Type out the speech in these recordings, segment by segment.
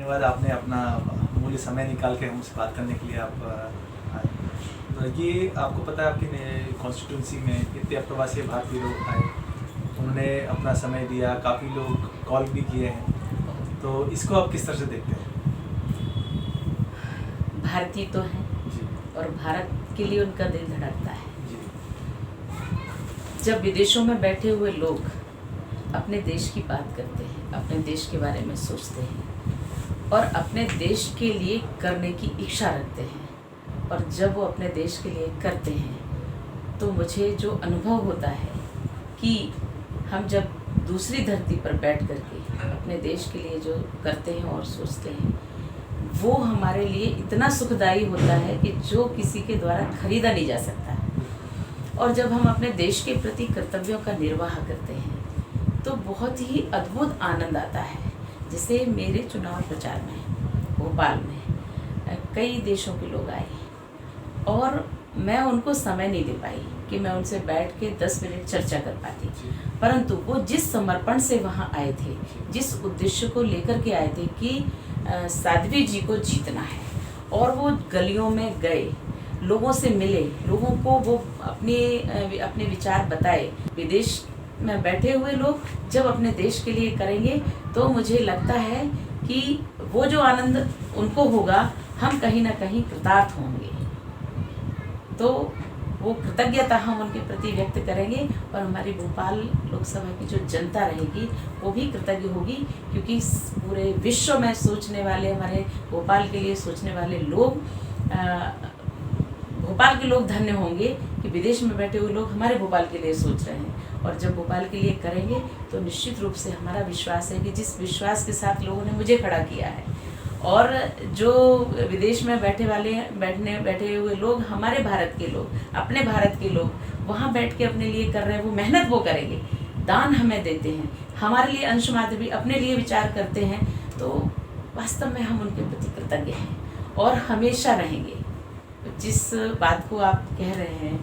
धन्यवाद, आपने अपना मूल्य समय निकाल के हमसे बात करने के लिए आप आए। तो ये आपको पता है आपकी कॉन्स्टिट्यूंसी में इतने अप्रवासी भारतीय लोग आए, उन्होंने अपना समय दिया, काफ़ी लोग कॉल भी किए हैं, तो इसको आप किस तरह से देखते हैं? भारतीय तो हैं जी और भारत के लिए उनका दिल धड़कता है। जी जब विदेशों में बैठे हुए लोग अपने देश की बात करते हैं, अपने देश के बारे में सोचते हैं और अपने देश के लिए करने की इच्छा रखते हैं, और जब वो अपने देश के लिए करते हैं तो मुझे जो अनुभव होता है कि हम जब दूसरी धरती पर बैठ करके अपने देश के लिए जो करते हैं और सोचते हैं, वो हमारे लिए इतना सुखदायी होता है कि जो किसी के द्वारा खरीदा नहीं जा सकता है। और जब हम अपने देश के प्रति कर्तव्यों का निर्वाह करते हैं तो बहुत ही अद्भुत आनंद आता है। जैसे मेरे चुनाव प्रचार में भोपाल में कई देशों के लोग आए और मैं उनको समय नहीं दे पाई कि मैं उनसे बैठ के 10 मिनट चर्चा कर पाती, परंतु वो जिस समर्पण से वहाँ आए थे, जिस उद्देश्य को लेकर के आए थे कि साध्वी जी को जीतना है, और वो गलियों में गए, लोगों से मिले, लोगों को वो अपने विचार बताए। विदेश में बैठे हुए लोग जब अपने देश के लिए करेंगे तो मुझे लगता है कि वो जो आनंद उनको होगा, हम कहीं ना कहीं कृतार्थ होंगे। तो वो कृतज्ञता हम उनके प्रति व्यक्त करेंगे और हमारी भोपाल लोकसभा की जो जनता रहेगी वो भी कृतज्ञ होगी, क्योंकि पूरे विश्व में सोचने वाले, हमारे भोपाल के लिए सोचने वाले लोग, भोपाल के लोग धन्य होंगे कि विदेश में बैठे हुए लोग हमारे भोपाल के लिए सोच रहे हैं। और जब भोपाल के लिए करेंगे तो निश्चित रूप से हमारा विश्वास है कि जिस विश्वास के साथ लोगों ने मुझे खड़ा किया है, और जो विदेश में बैठे हुए लोग, हमारे भारत के लोग, अपने भारत के लोग वहाँ बैठ के अपने लिए कर रहे हैं, वो मेहनत वो करेंगे, दान हमें देते हैं, हमारे लिए अंश मात्र भी अपने लिए विचार करते हैं, तो वास्तव में हम उनके प्रति कृतज्ञ हैं और हमेशा रहेंगे। जिस बात को आप कह रहे हैं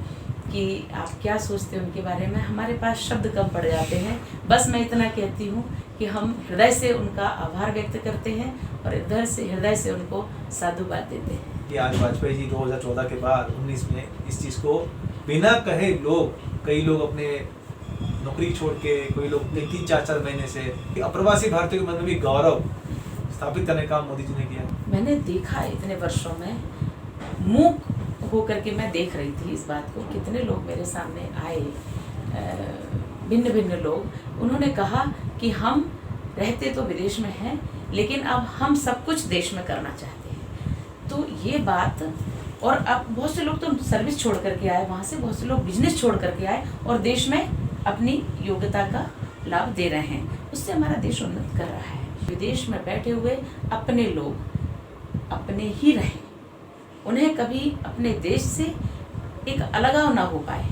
कि आप क्या सोचते हैं उनके बारे में, हमारे पास शब्द कम पड़ जाते हैं। बस मैं इतना कहती हूँ कि हम हृदय से उनका आभार व्यक्त करते हैं और हृदय से उनको साधुवाद देते हैं। कि आज वाजपेयी जी 2014 के बाद 19 में इस चीज़ को बिना कहे कई लोग अपने नौकरी छोड़ के, कोई लोग 3-4 महीने से अप्रवासी भारतीयों के मन में भी गौरव स्थापित करने का मोदी जी ने किया। मैंने देखा इतने वर्षों में, मूक होकर के मैं देख रही थी इस बात को, कितने लोग मेरे सामने आए, भिन्न भिन्न लोग, उन्होंने कहा कि हम रहते तो विदेश में हैं, लेकिन अब हम सब कुछ देश में करना चाहते हैं। तो ये बात, और अब बहुत से लोग तो सर्विस छोड़ करके आए वहाँ से, बहुत से लोग बिजनेस छोड़ करके आए और देश में अपनी योग्यता का लाभ दे रहे हैं, उससे हमारा देश उन्नत कर रहा है। विदेश में बैठे हुए अपने लोग अपने ही रहें, उन्हें कभी अपने देश से एक अलगाव ना हो पाए।